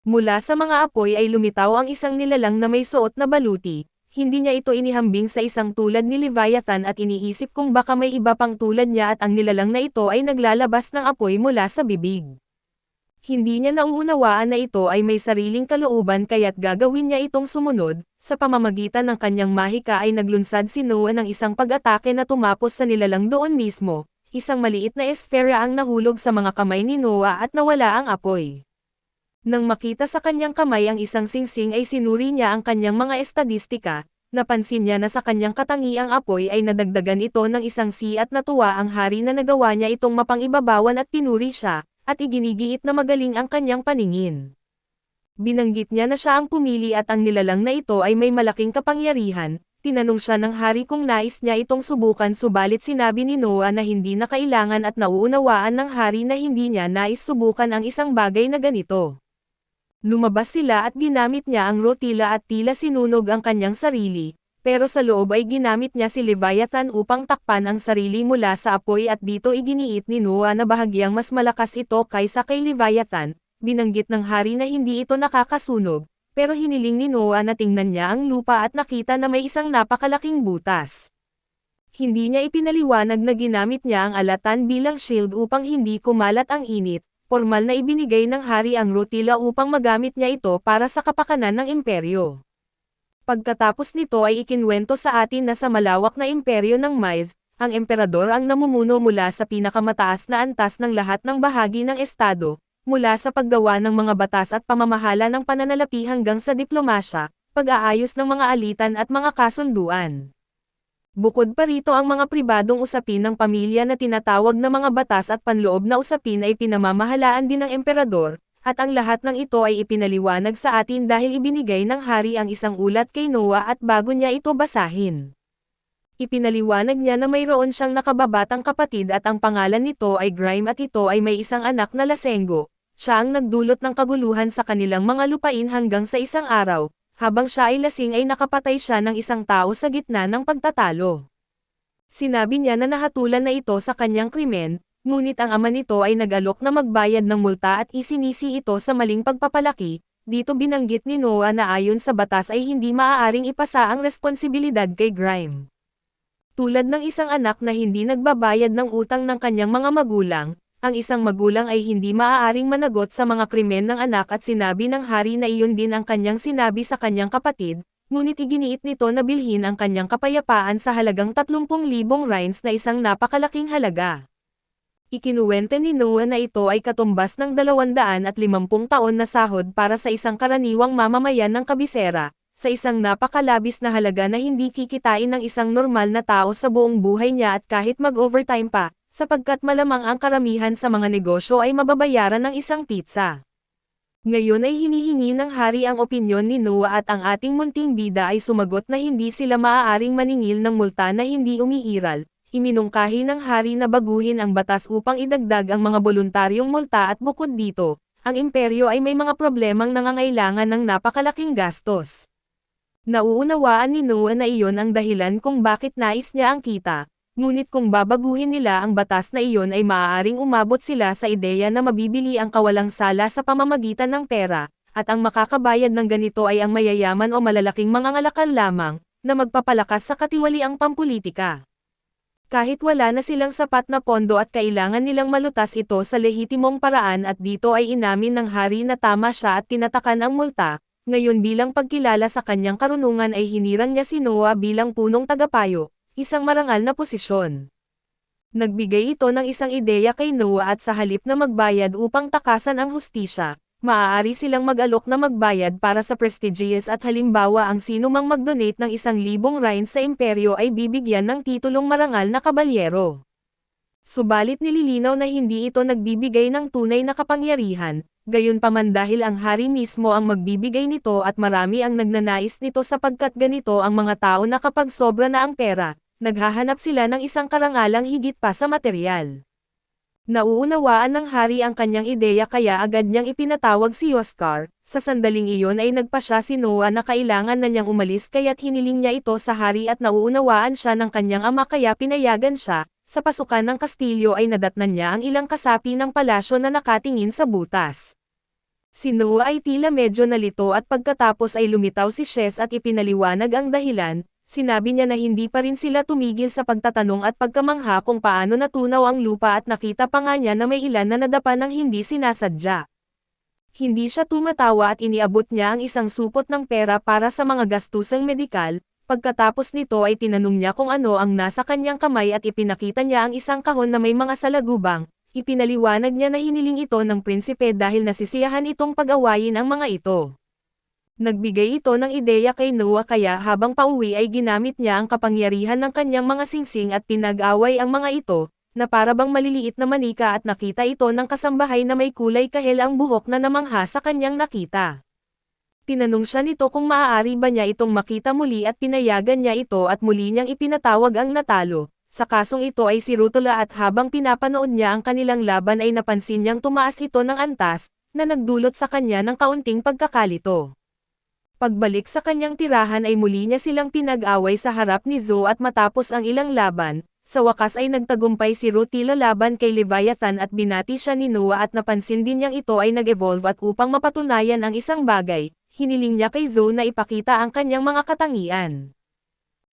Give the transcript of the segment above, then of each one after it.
Mula sa mga apoy ay lumitaw ang isang nilalang na may suot na baluti. Hindi niya ito inihambing sa isang tulad ni Leviathan at iniisip kung baka may iba pang tulad niya at ang nilalang na ito ay naglalabas ng apoy mula sa bibig. Hindi niya nauunawaan na ito ay may sariling kalooban kaya't gagawin niya itong sumunod. Sa pamamagitan ng kanyang mahika ay naglunsad si Noah ng isang pag-atake na tumapos sa nilalang doon mismo. Isang maliit na esfera ang nahulog sa mga kamay ni Noah at nawala ang apoy. Nang makita sa kanyang kamay ang isang singsing ay sinuri niya ang kanyang mga estadistika, napansin niya na sa kanyang katangiang apoy ay nadagdagan ito ng isang C at natuwa ang hari na nagawa niya itong mapangibabawan at pinuri siya, at iginigiit na magaling ang kanyang paningin. Binanggit niya na siya ang pumili at ang nilalang na ito ay may malaking kapangyarihan. Tinanong siya ng hari kung nais niya itong subukan subalit sinabi ni Noah na hindi na kailangan at nauunawaan ng hari na hindi niya nais subukan ang isang bagay na ganito. Lumabas sila at ginamit niya ang rotila at tila sinunog ang kanyang sarili, pero sa loob ay ginamit niya si Leviathan upang takpan ang sarili mula sa apoy at dito iginiit ni Noah na bahagyang mas malakas ito kaysa kay Leviathan. Binanggit ng hari na hindi ito nakakasunog, pero hiniling ni Noah na tingnan niya ang lupa at nakita na may isang napakalaking butas. Hindi niya ipinaliwanag na ginamit niya ang alatan bilang shield upang hindi kumalat ang init. Formal na ibinigay ng hari ang rotila upang magamit niya ito para sa kapakanan ng imperyo. Pagkatapos nito ay ikinwento sa atin na sa malawak na imperyo ng Mize, ang emperador ang namumuno mula sa pinakamataas na antas ng lahat ng bahagi ng estado, mula sa paggawa ng mga batas at pamamahala ng pananalapi hanggang sa diplomasya, pag-aayos ng mga alitan at mga kasunduan. Bukod pa rito ang mga pribadong usapin ng pamilya na tinatawag na mga batas at panloob na usapin ay pinamamahalaan din ng emperador, at ang lahat ng ito ay ipinaliwanag sa atin dahil ibinigay ng hari ang isang ulat kay Noah at bago niya ito basahin. Ipinaliwanag niya na mayroon siyang nakababatang kapatid at ang pangalan nito ay Grime at ito ay may isang anak na Lasenggo. Siya ang nagdulot ng kaguluhan sa kanilang mga lupain hanggang sa isang araw. Habang siya ay lasing ay nakapatay siya ng isang tao sa gitna ng pagtatalo. Sinabi niya na nahatulan na ito sa kanyang krimen, ngunit ang ama nito ay nag-alok na magbayad ng multa at isinisi ito sa maling pagpapalaki. Dito binanggit ni Noah na ayon sa batas ay hindi maaaring ipasa ang responsibilidad kay Grime. Tulad ng isang anak na hindi nagbabayad ng utang ng kanyang mga magulang, ang isang magulang ay hindi maaaring managot sa mga krimen ng anak at sinabi ng hari na iyon din ang kanyang sinabi sa kanyang kapatid, ngunit iginiit nito na bilhin ang kanyang kapayapaan sa halagang 30,000 rines na isang napakalaking halaga. Ikinuwente ni Noah na ito ay katumbas ng 250 taon na sahod para sa isang karaniwang mamamayan ng kabisera, sa isang napakalabis na halaga na hindi kikitain ng isang normal na tao sa buong buhay niya at kahit mag-overtime pa, sapagkat malamang ang karamihan sa mga negosyo ay mababayaran ng isang pizza. Ngayon ay hinihingi ng hari ang opinyon ni Noah at ang ating munting bida ay sumagot na hindi sila maaaring maningil ng multa na hindi umiiral. Iminungkahi ng hari na baguhin ang batas upang idagdag ang mga voluntaryong multa at bukod dito, ang imperyo ay may mga problemang nangangailangan ng napakalaking gastos. Nauunawaan ni Noah na iyon ang dahilan kung bakit nais niya ang kita. Ngunit kung babaguhin nila ang batas na iyon ay maaaring umabot sila sa ideya na mabibili ang kawalang sala sa pamamagitan ng pera, at ang makakabayad ng ganito ay ang mayayaman o malalaking mangangalakal lamang, na magpapalakas sa katiwaliang pampulitika. Kahit wala na silang sapat na pondo at kailangan nilang malutas ito sa lehitimong paraan at dito ay inamin ng hari na tama siya at tinatakan ang multa, ngayon bilang pagkilala sa kanyang karunungan ay hinirang niya si Noah bilang punong tagapayo. Isang marangal na posisyon. Nagbigay ito ng isang ideya kay Noah at sa halip na magbayad upang takasan ang hustisya, maaari silang mag-alok na magbayad para sa prestigious at halimbawa ang sino mang mag-donate ng 1,000 rines sa imperyo ay bibigyan ng titulong marangal na kabalyero. Subalit nililinaw na hindi ito nagbibigay ng tunay na kapangyarihan, gayunpaman dahil ang hari mismo ang magbibigay nito at marami ang nagnanais nito sapagkat ganito ang mga tao na kapag sobra na ang pera, naghahanap sila ng isang karangalang higit pa sa materyal. Nauunawaan ng hari ang kanyang ideya kaya agad niyang ipinatawag si Oscar. Sa sandaling iyon ay nagpasya si Noah na kailangan na niyang umalis kaya't hiniling niya ito sa hari at nauunawaan siya ng kanyang ama kaya pinayagan siya. Sa pasukan ng kastilyo ay nadatnan niya ang ilang kasapi ng palasyo na nakatingin sa butas. Si Noah ay tila medyo nalito at pagkatapos ay lumitaw si Shes at ipinaliwanag ang dahilan. Sinabi niya na hindi pa rin sila tumigil sa pagtatanong at pagkamangha kung paano natunaw ang lupa at nakita pa nga niya na may ilan na nadapa ng hindi sinasadya. Hindi siya tumatawa at iniabot niya ang isang supot ng pera para sa mga gastusang medikal. Pagkatapos nito ay tinanong niya kung ano ang nasa kanyang kamay at ipinakita niya ang isang kahon na may mga salagubang. Ipinaliwanag niya na hiniling ito ng prinsipe dahil nasisiyahan itong pag-awayin ang mga ito. Nagbigay ito ng ideya kay Noah kaya habang pauwi ay ginamit niya ang kapangyarihan ng kanyang mga singsing at pinag-away ang mga ito, na para bang maliliit na manika at nakita ito ng kasambahay na may kulay kahel ang buhok na namangha sa kanyang nakita. Tinanong siya nito kung maaari ba niya itong makita muli at pinayagan niya ito at muli niyang ipinatawag ang natalo. Sa kasong ito ay si Rutula at habang pinapanood niya ang kanilang laban ay napansin niyang tumaas ito ng antas, na nagdulot sa kanya ng kaunting pagkakalito. Pagbalik sa kanyang tirahan ay muli niya silang pinag-away sa harap ni Zoe at matapos ang ilang laban, sa wakas ay nagtagumpay si Rutila laban kay Leviathan at binati siya ni Noah at napansin din niyang ito ay nag-evolve at upang mapatunayan ang isang bagay, hiniling niya kay Zoe na ipakita ang kanyang mga katangian.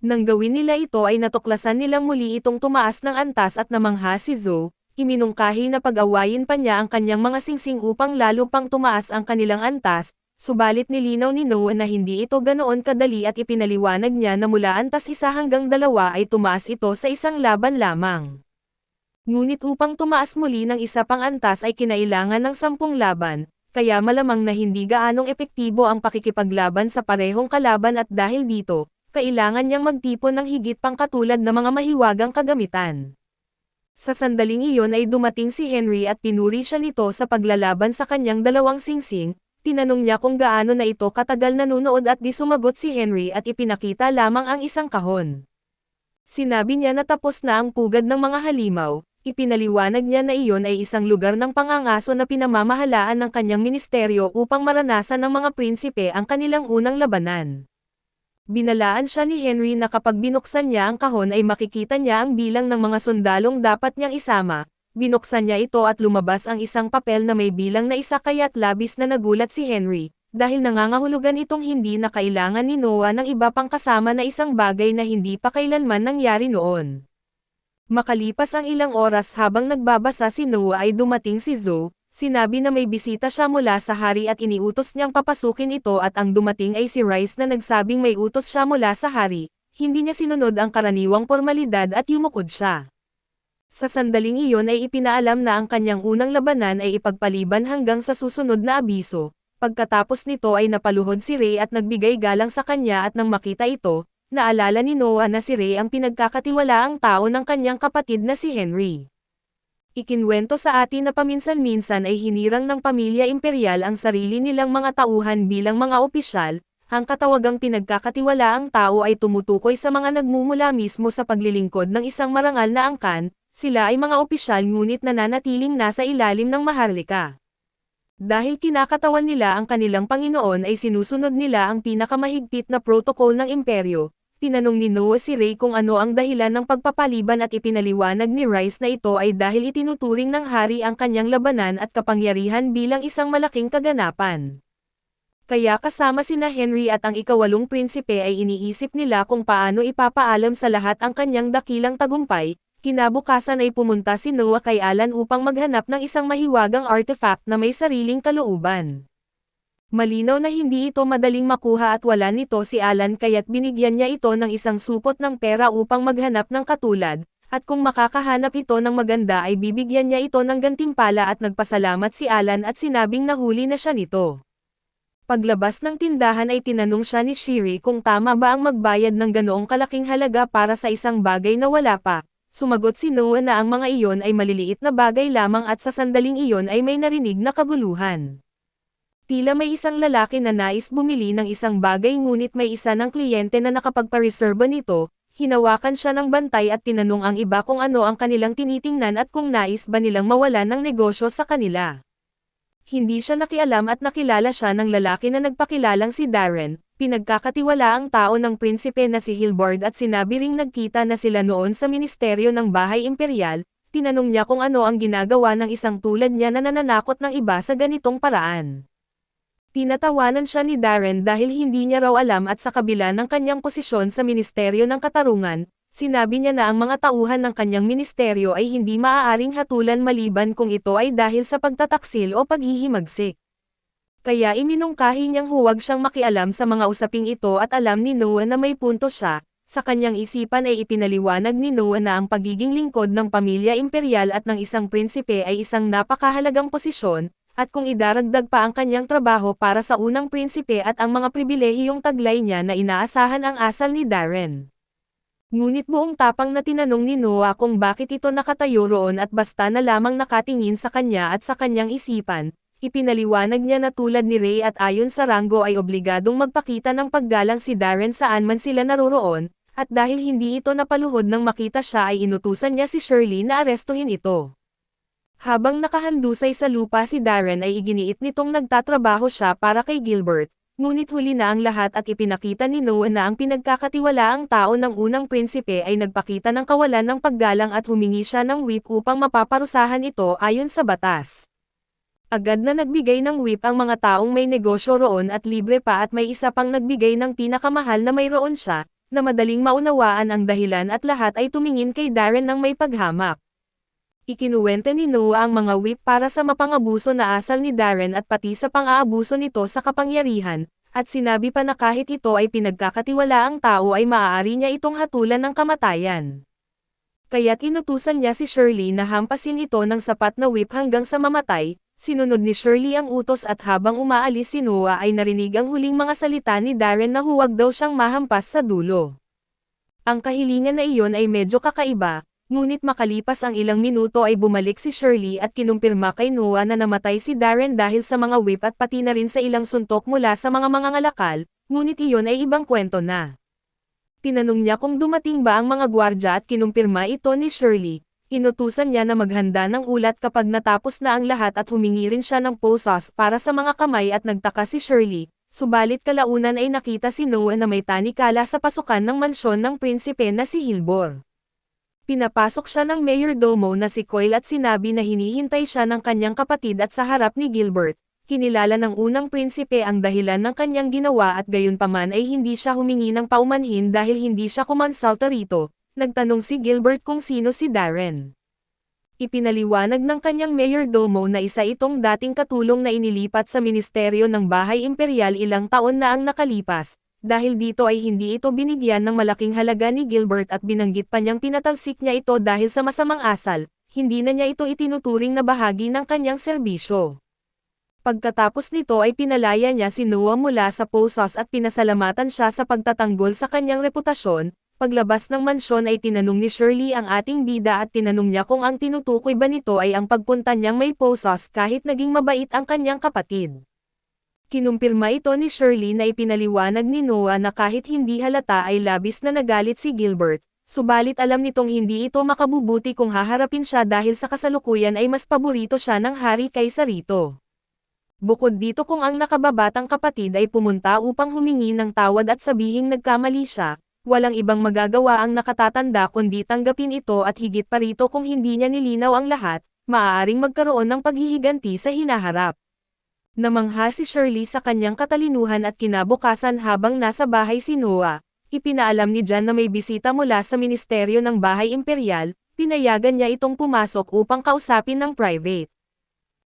Nang gawin nila ito ay natuklasan nilang muli itong tumaas ng antas at namangha si Zoe, iminungkahi na pag-awayin pa niya ang kanyang mga singsing upang lalo pang tumaas ang kanilang antas. Subalit nilinaw ni Noah na hindi ito ganoon kadali at ipinaliwanag niya na mula antas 1 hanggang 2 ay tumaas ito sa isang laban lamang. Ngunit upang tumaas muli ng isa pang antas ay kinailangan ng 10 laban, kaya malamang na hindi gaanong epektibo ang pakikipaglaban sa parehong kalaban at dahil dito, kailangan niyang magtipon ng higit pang katulad na mga mahiwagang kagamitan. Sa sandaling iyon ay dumating si Henry at pinuri siya nito sa paglalaban sa kanyang dalawang singsing. Tinanong niya kung gaano na ito katagal nanunood at di sumagot si Henry at ipinakita lamang ang isang kahon. Sinabi niya na tapos na ang pugad ng mga halimaw, ipinaliwanag niya na iyon ay isang lugar ng pangangaso na pinamamahalaan ng kanyang ministeryo upang maranasan ng mga prinsipe ang kanilang unang labanan. Binalaan siya ni Henry na kapag binuksan niya ang kahon ay makikita niya ang bilang ng mga sundalong dapat niyang isama. Binuksan niya ito at lumabas ang isang papel na may bilang na 1 kaya't labis na nagulat si Henry, dahil nangangahulugan itong hindi na kailangan ni Noah ng iba pang kasama na isang bagay na hindi pa kailanman nangyari noon. Makalipas ang ilang oras habang nagbabasa si Noah ay dumating si Zoe, sinabi na may bisita siya mula sa hari at iniutos niyang papasukin ito at ang dumating ay si Rice na nagsabing may utos siya mula sa hari, hindi niya sinunod ang karaniwang formalidad at yumukod siya. Sa sandaling iyon ay ipinaalam na ang kanyang unang labanan ay ipagpaliban hanggang sa susunod na abiso. Pagkatapos nito ay napaluhod si Ray at nagbigay galang sa kanya at nang makita ito, naalala ni Noah na si Ray ang pinagkakatiwalaang tao ng kanyang kapatid na si Henry. Ikinwento sa atin na paminsan-minsan ay hinirang ng pamilya imperial ang sarili nilang mga tauhan bilang mga opisyal. Ang katawagang pinagkakatiwalaang tao ay tumutukoy sa mga nagmumula mismo sa paglilingkod ng isang marangal na angkan. Sila ay mga opisyal ngunit nananatiling nasa ilalim ng maharlika. Dahil kinakatawan nila ang kanilang Panginoon ay sinusunod nila ang pinakamahigpit na protokol ng imperyo. Tinanong ni Noah si Ray kung ano ang dahilan ng pagpapaliban at ipinaliwanag ni Rice na ito ay dahil itinuturing ng hari ang kanyang labanan at kapangyarihan bilang isang malaking kaganapan. Kaya kasama sina Henry at ang ika-8 prinsipe ay iniisip nila kung paano ipapaalam sa lahat ang kanyang dakilang tagumpay. Kinabukasan ay pumunta si Noah kay Alan upang maghanap ng isang mahiwagang artifact na may sariling kalooban. Malinaw na hindi ito madaling makuha at wala nito si Alan kaya't binigyan niya ito ng isang supot ng pera upang maghanap ng katulad, at kung makakahanap ito ng maganda ay bibigyan niya ito ng gantimpala at nagpasalamat si Alan at sinabing nahuli na siya nito. Paglabas ng tindahan ay tinanong siya ni Shiri kung tama ba ang magbayad ng ganoong kalaking halaga para sa isang bagay na wala pa. Sumagot si Noah na ang mga iyon ay maliliit na bagay lamang at sa sandaling iyon ay may narinig na kaguluhan. Tila may isang lalaki na nais bumili ng isang bagay ngunit may isa ng kliyente na nakapagpareserba nito, hinawakan siya ng bantay at tinanong ang iba kung ano ang kanilang tinitingnan at kung nais ba nilang mawalan ng negosyo sa kanila. Hindi siya nakialam at nakilala siya ng lalaki na nagpakilalang si Darren. Pinagkakatiwalaang tao ng prinsipe na si Hilbard at sinabi ring nagkita na sila noon sa ministeryo ng bahay imperial. Tinanong niya kung ano ang ginagawa ng isang tulad niya na nananakot ng iba sa ganitong paraan. Tinatawanan siya ni Darren dahil hindi niya raw alam at sa kabila ng kanyang posisyon sa Ministeryo ng Katarungan, sinabi niya na ang mga tauhan ng kanyang ministeryo ay hindi maaaring hatulan maliban kung ito ay dahil sa pagtataksil o paghihimagsik. Kaya iminungkahi niyang huwag siyang makialam sa mga usaping ito at alam ni Noah na may punto siya. Sa kanyang isipan ay ipinaliwanag ni Noah na ang pagiging lingkod ng pamilya imperial at ng isang prinsipe ay isang napakahalagang posisyon, at kung idaragdag pa ang kanyang trabaho para sa unang prinsipe at ang mga pribilehiyong taglay niya na inaasahan ang asal ni Darren. Ngunit buong tapang na tinanong ni Noah kung bakit ito nakatayo roon at basta na lamang nakatingin sa kanya at sa kanyang isipan, ipinaliwanag niya na tulad ni Ray at ayon sa ranggo ay obligadong magpakita ng paggalang si Darren saan man sila naroroon, at dahil hindi ito napaluhod nang makita siya ay inutusan niya si Shirley na arestuhin ito. Habang nakahandusay sa lupa si Darren ay iginiit nitong nagtatrabaho siya para kay Gilbert, ngunit huli na ang lahat at ipinakita ni Noah na ang pinagkakatiwalaang tao ng unang prinsipe ay nagpakita ng kawalan ng paggalang at humingi siya ng whip upang mapaparusahan ito ayon sa batas. Agad na nagbigay ng whip ang mga taong may negosyo roon at libre pa at may isa pang nagbigay ng pinakamahal na mayroon siya, na madaling maunawaan ang dahilan at lahat ay tumingin kay Darren ng may paghamak. Ikinuwenta ni Noah ang mga whip para sa mapangabuso na asal ni Darren at pati sa pang-aabuso nito sa kapangyarihan, at sinabi pa na kahit ito ay pinagkakatiwalaang tao ay maaari niya itong hatulan ng kamatayan. Kaya't inutusan niya si Shirley na hampasin ito ng sapat na whip hanggang sa mamatay. Sinunod ni Shirley ang utos at habang umaalis si Noah ay narinig ang huling mga salita ni Darren na huwag daw siyang mahampas sa dulo. Ang kahilingan na iyon ay medyo kakaiba, ngunit makalipas ang ilang minuto ay bumalik si Shirley at kinumpirma kay Noah na namatay si Darren dahil sa mga whip at pati na rin sa ilang suntok mula sa mga mangangalakal, ngunit iyon ay ibang kwento na. Tinanong niya kung dumating ba ang mga gwardya at kinumpirma ito ni Shirley. Inutusan niya na maghanda ng ulat kapag natapos na ang lahat at humingi rin siya ng posas para sa mga kamay at nagtaka si Shirley, subalit kalaunan ay nakita si Noah na may tanikala sa pasukan ng mansyon ng prinsipe na si Hilbor. Pinapasok siya ng mayordomo na si Coyle at sinabi na hinihintay siya ng kanyang kapatid at sa harap ni Gilbert. Kinilala ng unang prinsipe ang dahilan ng kanyang ginawa at gayunpaman ay hindi siya humingi ng paumanhin dahil hindi siya kumonsulta rito. Nagtanong si Gilbert kung sino si Darren. Ipinaliwanag ng kanyang mayordomo na isa itong dating katulong na inilipat sa Ministeryo ng Bahay Imperial ilang taon na ang nakalipas, dahil dito ay hindi ito binigyan ng malaking halaga ni Gilbert at binanggit pa niyang pinatalsik niya ito dahil sa masamang asal, hindi na niya ito itinuturing na bahagi ng kanyang serbisyo. Pagkatapos nito ay pinalaya niya si Noah mula sa posas at pinasalamatan siya sa pagtatanggol sa kanyang reputasyon. Paglabas ng mansyon ay tinanong ni Shirley ang ating bida at tinanong niya kung ang tinutukoy ba nito ay ang pagpunta niyang may posas kahit naging mabait ang kanyang kapatid. Kinumpirma ito ni Shirley na ipinaliwanag ni Noah na kahit hindi halata ay labis na nagalit si Gilbert, subalit alam nitong hindi ito makabubuti kung haharapin siya dahil sa kasalukuyan ay mas paborito siya ng hari kaysa rito. Bukod dito kung ang nakababatang kapatid ay pumunta upang humingi ng tawad at sabihing nagkamali siya, walang ibang magagawa ang nakatatanda kundi tanggapin ito at higit pa rito kung hindi niya nilinaw ang lahat, maaaring magkaroon ng paghihiganti sa hinaharap. Namangha si Shirley sa kanyang katalinuhan at kinabukasan habang nasa bahay si Noah, ipinaalam ni John na may bisita mula sa Ministeryo ng Bahay Imperial, pinayagan niya itong pumasok upang kausapin ng private.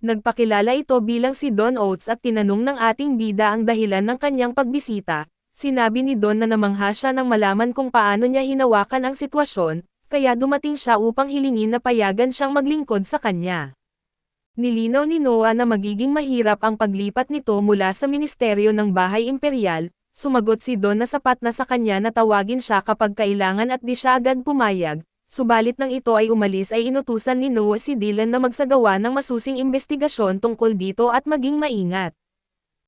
Nagpakilala ito bilang si Don Oates at tinanong ng ating bida ang dahilan ng kanyang pagbisita. Sinabi ni Don na namangha siya nang malaman kung paano niya hinawakan ang sitwasyon, kaya dumating siya upang hilingin na payagan siyang maglingkod sa kanya. Nilinaw ni Noah na magiging mahirap ang paglipat nito mula sa Ministeryo ng Bahay Imperial, sumagot si Don na sapat na sa kanya na tawagin siya kapag kailangan at di siya agad pumayag, subalit nang ito ay umalis ay inutusan ni Noah si Dylan na magsagawa ng masusing investigasyon tungkol dito at maging maingat.